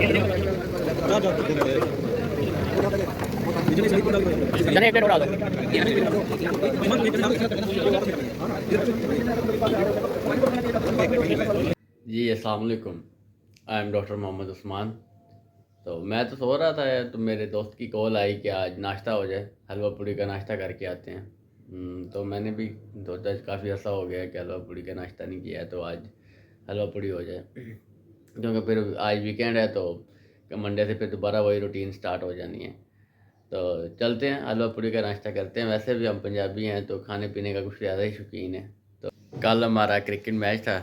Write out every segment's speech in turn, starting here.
जी अस्सलाम वालेकुम। I am doctor Mohammad Usman. तो मैं तो सो रहा था तो मेरे दोस्त की कॉल आई कि आज नाश्ता हो जाए, हलवा पूड़ी का नाश्ता करके आते हैं। तो मैंने भी सोचा काफ़ी अर्सा हो गया कि हलवा पूड़ी का नाश्ता नहीं किया है, तो आज हलवा पूड़ी हो जाए क्योंकि फिर आज वीकेंड है तो मंडे से फिर दोबारा वही रूटीन स्टार्ट हो जानी है। तो चलते हैं हलवा पूड़ी का नाश्ता करते हैं। वैसे भी हम पंजाबी हैं तो खाने पीने का कुछ ज़्यादा ही शौकीन है। तो कल हमारा क्रिकेट मैच था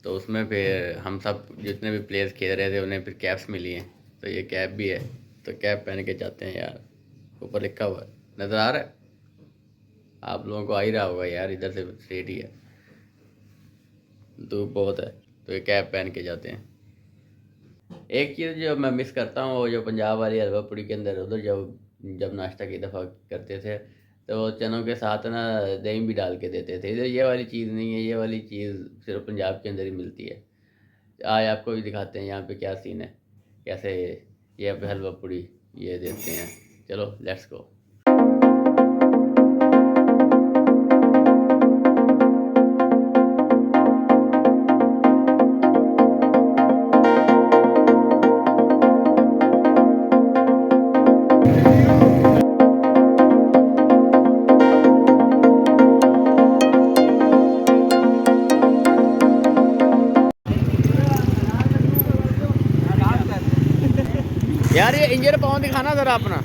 तो उसमें फिर हम सब जितने भी प्लेयर्स खेल रहे थे उन्हें फिर कैप्स मिली हैं। तो ये कैप भी है तो कैप पहन के जाते हैं यार। ऊपर लिखा हुआ है, नज़र आ रहा है आप लोगों को? आ ही रहा होगा यार, इधर से स्ट्रेट ही है, धूप बहुत है तो ये कैप पहन के जाते हैं। एक चीज़ जो मैं मिस करता हूँ वो जो पंजाब वाली हलवा पूड़ी के अंदर उधर जब नाश्ता की दफ़ा करते थे तो चनों के साथ ना दही भी डाल के देते थे। इधर ये वाली चीज़ नहीं है, ये वाली चीज़ सिर्फ पंजाब के अंदर ही मिलती है। आज आपको भी दिखाते हैं यहाँ पे क्या सीन है, कैसे यहाँ पे हलवा पूड़ी ये देते हैं। चलो लेट्स गो। यार ये इंजन पाँव दिखाना ज़रा अपना।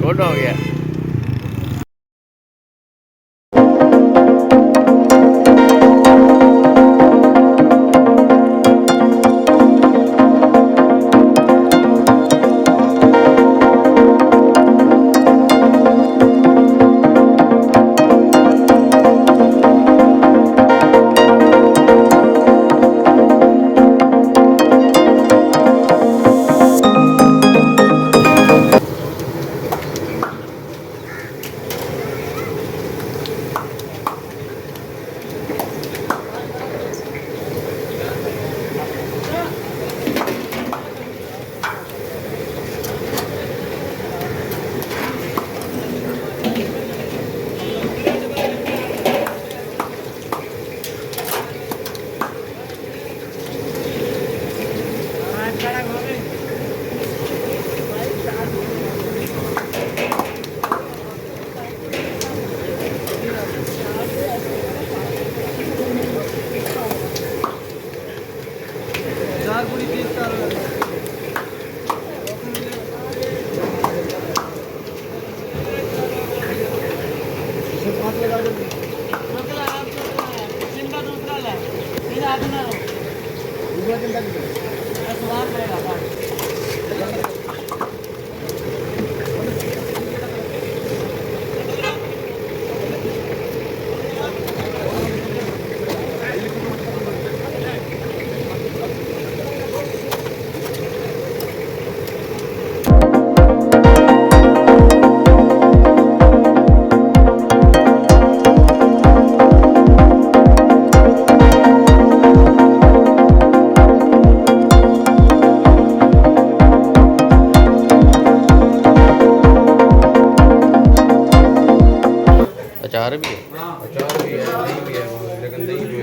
गुड हो गया। अचार भी है? अचार भी है, दही भी है, लेकिन दही भी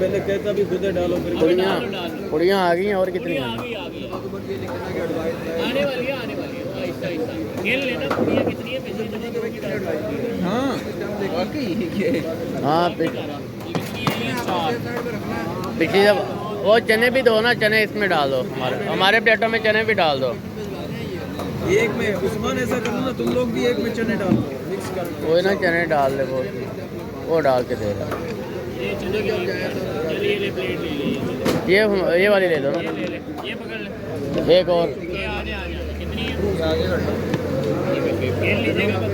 पहले कहता भी खुद डालो फिर पुड़ियाँ आ गई हैं और कितनी हैं? आने वाली है आहिस्ता आहिस्ता खेल लेना पुड़िया कितनी है पिछली दफा तो होगी हाँ वाकई ये हाँ पिछली जब वो चने भी दो ना, चने इसमें डाल दो, हमारे प्लेटों में चने भी डाल दो। एक में उस्मान ऐसा करो ना, तुम लोग भी एक में चने डालो मिक्स कर वही ना, चने डाल दे वो डाल के दे रहा। ये चने की चलिए ले प्लेट ले लीजिए ये वाली ले दो ना, ये पकड़ ले एक और। ये आगे कितनी है खेल लीजिएगा बस